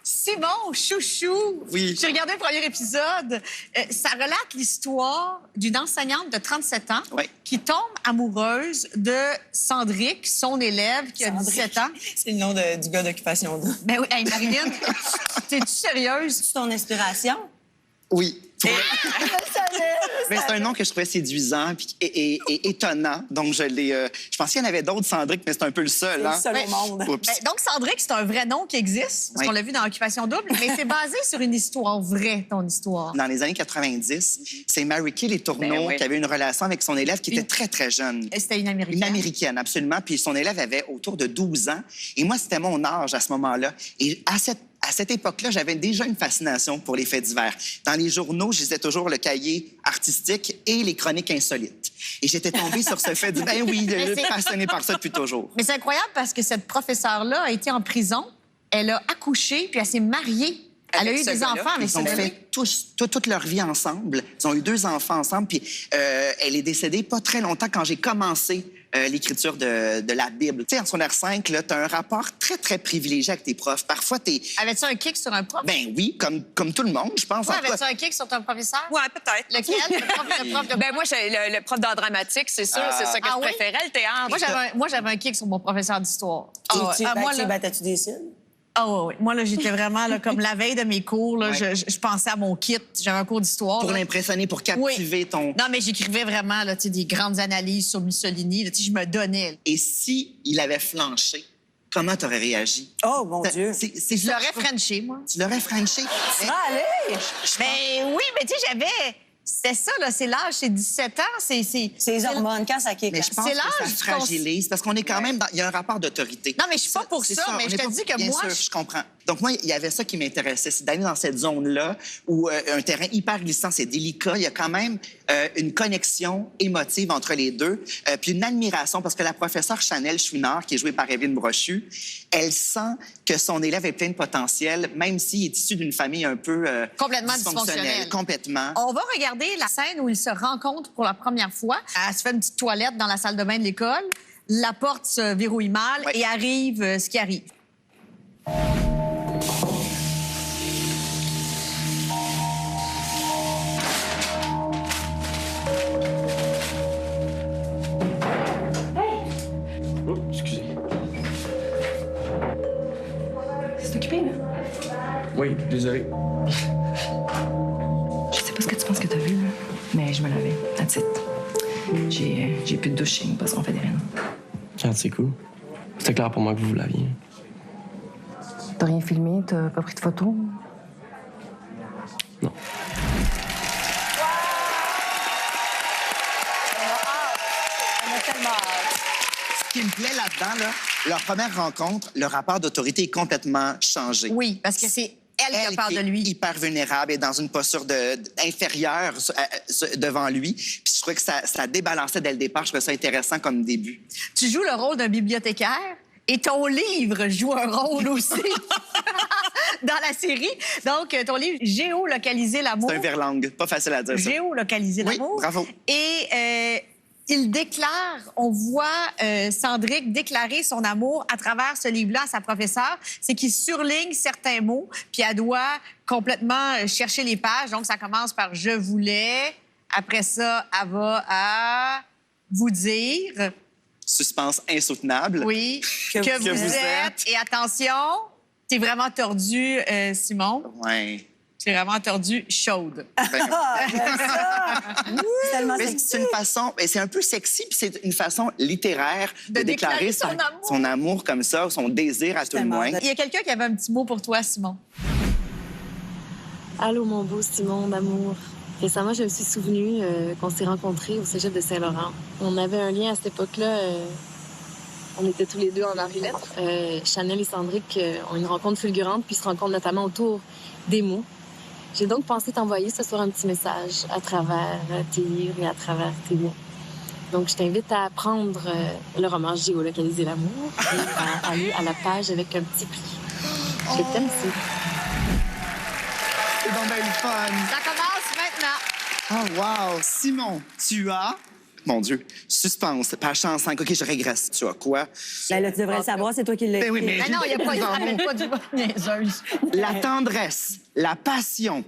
Simon, chouchou, Oui. j'ai regardé le premier épisode. Ça relate l'histoire d'une enseignante de 37 ans Oui. qui tombe amoureuse de Sandrick, son élève qui a 17 ans. C'est le nom du gars d'Occupation Double. Ben oui, hey, Marilyn, t'es-tu sérieuse? C'est ton inspiration? Oui. Mais C'est un nom que je trouvais séduisant puis, et étonnant. Donc, je pensais qu'il y en avait d'autres, Sandrick, mais c'est un peu le seul. C'est Hein? le seul au monde. Oups. Ben, donc, Sandrick, c'est un vrai nom qui existe, parce Oui. qu'on l'a vu dans Occupation Double, mais c'est basé sur une histoire vraie, ton histoire. Dans les années 90, c'est Mary Kay Les Tourneaux Ben oui. qui avait une relation avec son élève qui était très, très jeune. Et c'était une Américaine. Une Américaine, absolument. Puis son élève avait autour de 12 ans. Et moi, c'était mon âge à ce moment-là. Et à cette époque-là, j'avais déjà une fascination pour les faits divers. Dans les journaux, je lisais toujours le cahier artistique et les chroniques insolites. Et j'étais tombée sur ce fait divers. Ben oui, passionnée par ça depuis toujours. Mais c'est incroyable parce que cette professeure-là a été en prison, elle a accouché, puis elle s'est mariée. Elle a Avec eu ce des gars-là. enfants avec Ils ce ont bébé. fait toute leur vie ensemble. Ils ont eu 2 enfants ensemble. Puis elle est décédée pas très longtemps quand j'ai commencé l'écriture de la Bible. Tu sais, en secondaire 5, tu as un rapport très, très privilégié avec tes profs. Parfois, t'es... Avais-tu un kick sur un prof? Ben oui, comme tout le monde, je pense. Toi, En tout cas, avais-tu un kick sur ton professeur? Ouais, peut-être. Lequel? Le prof de... Ben moi, le prof d'art dramatique, c'est sûr, c'est ça que Ah je oui? préférais, le théâtre. Moi, j'avais un kick sur mon professeur d'histoire. Moi, là... t'as-tu des cils? Ah oui, oui. Moi, là, j'étais vraiment là, comme la veille de mes cours. Là, Ouais. je pensais à mon kit. J'avais un cours d'histoire. pour là. l'impressionner, pour captiver ton... Non, mais j'écrivais vraiment là, tu sais, des grandes analyses sur Mussolini. Là, tu sais, je me donnais. Et si il avait flanché, comment t'aurais réagi? Oh, mon Dieu. C'est Je ça, l'aurais trouve. frenché, moi. Tu l'aurais frenché? Allez! Ben oui, mais tu sais, j'avais... C'était ça, là, c'est l'âge, c'est 17 ans, c'est... C'est les hormones, quand ça kick. Mais je pense C'est que ça l'âge du fragilise, parce qu'on est quand même dans... Il y a un rapport d'autorité. Non, mais je suis pas pour c'est ça, mais on je est te pas- dis que bien moi, sûr, je comprends. Donc, moi, il y avait ça qui m'intéressait, c'est d'aller dans cette zone-là où un terrain hyper glissant, c'est délicat. Il y a quand même une connexion émotive entre les deux, puis une admiration, parce que la professeure Chanel Chouinard, qui est jouée par Evelyne Brochu, elle sent que son élève est plein de potentiel, même s'il est issu d'une famille un peu Complètement dysfonctionnelle. Complètement. on va regarder la scène où ils se rencontrent pour la première fois. Elle se fait une petite toilette dans la salle de bain de l'école. La porte se verrouille mal Ouais. et arrive ce qui arrive. Oh, excusez. C'est occupé, là? Oui, désolé. Je sais pas ce que tu penses que t'as vu, là, mais je me lavais. That's it. J'ai plus de douche parce qu'on fait des rénaux. Quand c'est cool. C'était clair pour moi que vous l'aviez. T'as rien filmé? T'as pas pris de photos? Non. On a tellement hâte. Ce qui me plaît là-dedans, là, leur première rencontre, le rapport d'autorité est complètement changé. Oui, parce que c'est elle qui parle qui de est lui. hyper vulnérable et dans une posture inférieure devant lui. Puis je trouvais que ça débalançait dès le départ. Je trouvais ça intéressant comme début. Tu joues le rôle d'un bibliothécaire et ton livre joue un rôle aussi dans la série. Donc, ton livre, Géolocaliser l'amour. C'est un verlangue. Pas facile à dire, ça. Géolocaliser Oui, l'amour. bravo. Et il déclare, on voit Sandrick déclarer son amour à travers ce livre-là à sa professeure. C'est qu'il surligne certains mots, puis elle doit complètement chercher les pages. Donc, ça commence par « je voulais ». Après ça, elle va à « vous dire Suspense insoutenable. ». Oui, Que que vous vous êtes. Et attention, t'es vraiment tordu, Simon. Ouais. T'es vraiment tordu chaude. Ah, j'aime ça! C'est tellement Mais sexy. c'est une façon, et c'est un peu sexy, puis c'est une façon littéraire De déclarer son amour. son amour comme ça, son désir à tout le Tellement moins. Il y a quelqu'un qui avait un petit mot pour toi, Simon. Allô, mon beau Simon d'amour. Récemment, je me suis souvenu qu'on s'est rencontrés au cégep de Saint-Laurent. On avait un lien à cette époque-là. On était tous les deux en arts et lettres. Chanel et Sandrick ont une rencontre fulgurante, puis se rencontrent notamment autour des mots. J'ai donc pensé t'envoyer ce soir un petit message à travers tes livres et à travers tes mots. Donc, je t'invite à prendre le roman Géolocaliser l'amour et à aller à la page avec un petit prix. Je t'aime, aussi. C'est donc bien le fun. Ça commence maintenant. Oh, wow! Simon, tu as Mon Dieu. Suspense, page 105. OK, je régresse. Tu as quoi? Ben là, tu devrais le savoir, c'est toi qui l'as Ben oui, écrit. mais Ben non, il n'y a pas, pas du niaiseuse. La tendresse, la passion,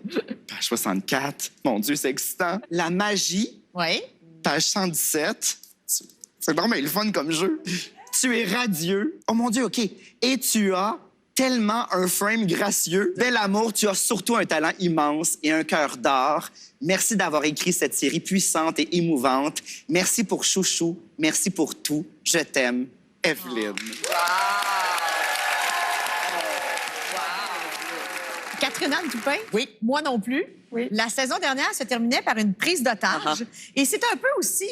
page 64. Mon Dieu, c'est excitant. La magie, Oui. page 117. C'est vraiment le fun comme jeu. Tu es radieux. Oh mon Dieu, OK. Et tu as tellement un frame gracieux. Bel amour, tu as surtout un talent immense et un cœur d'or. Merci d'avoir écrit cette série puissante et émouvante. Merci pour Chouchou. Merci pour tout. Je t'aime, Evelyne. Catherine-Anne Dupin? Oui. Moi non plus. Oui. La saison dernière se terminait par une prise d'otage. Et c'est un peu aussi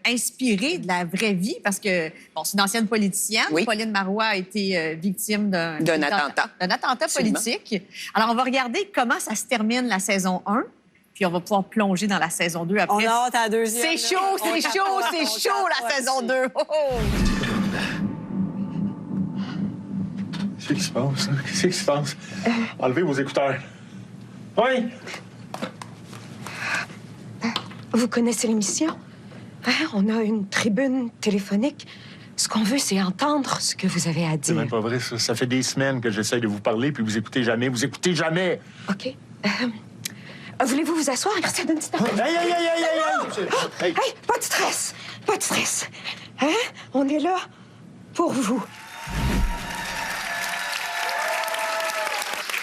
inspiré de la vraie vie parce que, bon, c'est une ancienne politicienne. Oui. Pauline Marois a été victime d'un attentat. D'un attentat Absolument. politique. Alors, on va regarder comment ça se termine la saison 1. Puis on va pouvoir plonger dans la saison 2 après. On a hâte à la deuxième. C'est chaud, c'est chaud, c'est chaud, la saison 2. Oh, oh. Qu'est-ce qui se passe? Qu'est-ce qui se passe? Enlevez vos écouteurs. Oui! Vous connaissez l'émission? Hein? On a une tribune téléphonique. Ce qu'on veut, c'est entendre ce que vous avez à C'est dire. même pas vrai, ça. Ça fait des semaines que j'essaie de vous parler, puis vous écoutez jamais. Vous écoutez jamais! OK. Voulez-vous vous asseoir? Restez un petit instant. Aïe, aïe, aïe, aïe, aïe! Hey! Hey, pas de stress! Pas de stress. Hein? On est là pour vous.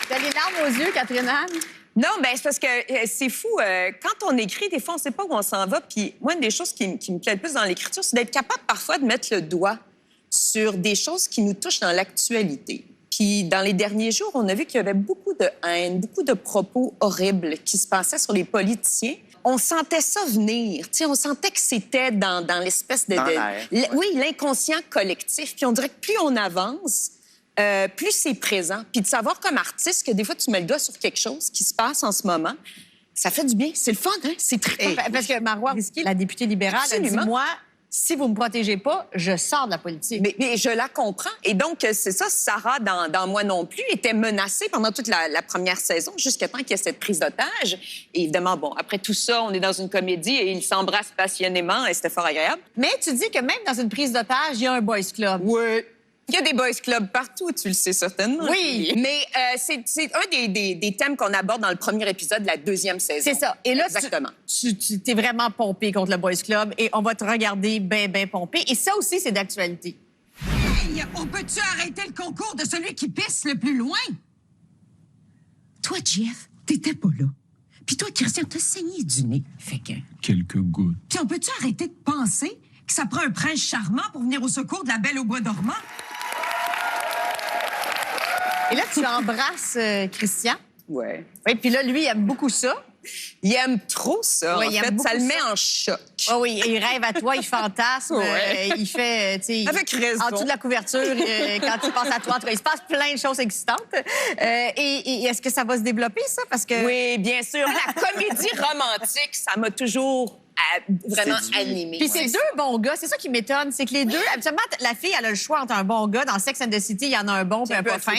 T'as les larmes aux yeux, Catherine-Anne? Non, ben c'est parce que c'est fou. Quand on écrit, des fois, on ne sait pas où on s'en va. Puis moi, une des choses qui me plaît le plus dans l'écriture, c'est d'être capable parfois de mettre le doigt sur des choses qui nous touchent dans l'actualité. Puis dans les derniers jours, on a vu qu'il y avait beaucoup de haine, beaucoup de propos horribles qui se passaient sur les politiciens. On sentait ça venir. Tu sais, on sentait que c'était dans l'espèce de... Dans l'air. Oui, l'inconscient collectif. Puis on dirait que plus on avance, plus c'est présent. Puis de savoir comme artiste que des fois, tu mets le doigt sur quelque chose qui se passe en ce moment, ça fait du bien. C'est le fun, hein? C'est très... Parce que Marois Risky, la députée libérale, a dit, Absolument. moi, si vous me protégez pas, je sors de la politique. Mais je la comprends. Et donc, c'est ça, Sarah, dans Moi non plus, était menacée pendant toute la première saison, jusqu'à temps qu'il y ait cette prise d'otage. Et évidemment, bon, après tout ça, on est dans une comédie et ils s'embrassent passionnément et c'était fort agréable. Mais tu dis que même dans une prise d'otage, il y a un boys club. Oui. Il y a des boys clubs partout, tu le sais certainement. Oui. Mais c'est un des thèmes qu'on aborde dans le premier épisode de la deuxième saison. C'est ça. Et là, exactement. tu t'es vraiment pompé contre le boys club et on va te regarder bien pompé. Et ça aussi, c'est d'actualité. Hey, on peut-tu arrêter le concours de celui qui pisse le plus loin? Toi, Jeff, t'étais pas là. Puis toi, Christian, t'as saigné du nez. Fait que... Quelques gouttes. Puis on peut-tu arrêter de penser que ça prend un prince charmant pour venir au secours de la belle au bois dormant? Et là, tu embrasses Christian. Ouais. Oui, puis là, lui, il aime beaucoup ça. Il aime trop ça. Ouais, en il aime fait, beaucoup ça le met ça. en choc. Oh oui, il rêve à toi, il fantasme, Ouais. il fait, tu sais... Avec raison. En dessous de la couverture, quand tu penses à toi, en tout cas, il se passe plein de choses existantes. Et est-ce que ça va se développer, ça? Parce que... Oui, bien sûr. La comédie romantique, ça m'a toujours vraiment Séduit. animée. Puis c'est deux bons gars, c'est ça qui m'étonne, c'est que les deux, habituellement, la fille, elle a le choix entre un bon gars. Dans Sex and the City, il y en a un bon puis un pas fin.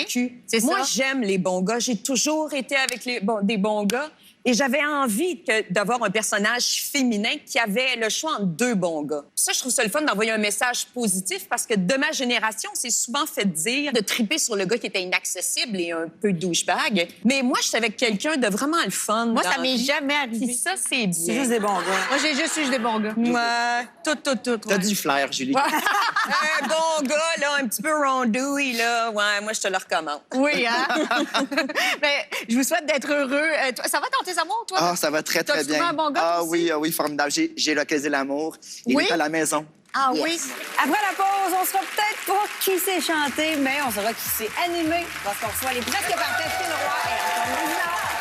C'est ça. Moi, j'aime les bons gars. J'ai toujours été avec des bons gars. Et j'avais envie d'avoir un personnage féminin qui avait le choix entre deux bons gars. Ça, je trouve ça le fun d'envoyer un message positif parce que de ma génération, c'est souvent fait dire de triper sur le gars qui était inaccessible et un peu douchebag. Mais moi, je suis avec quelqu'un de vraiment le fun. Moi, dans ça la m'est vie. jamais Puis arrivé. ça, c'est bien. C'est juste des bons gars. Moi, j'ai juste eu des bons gars. Ouais. Tout. T'as ouais. du flair, Julie. Un bon gars, là, un petit peu rondouille, là. Ouais, moi, je te le recommande. Oui, hein? Mais je vous souhaite d'être heureux. Toi, ça va dans tes amours, toi? Ah, ça va très, T'as très trouvé bien. un bon gars, toi aussi? Oui, formidable. J'ai localisé l'amour. Il Oui? est à la maison. Ah Yes. oui? Après la pause, on sera peut-être pas qui sait chanter, mais on saura qui sait animer parce qu'on reçoit les presque parfaits Phil Roy et Antoine Vézina.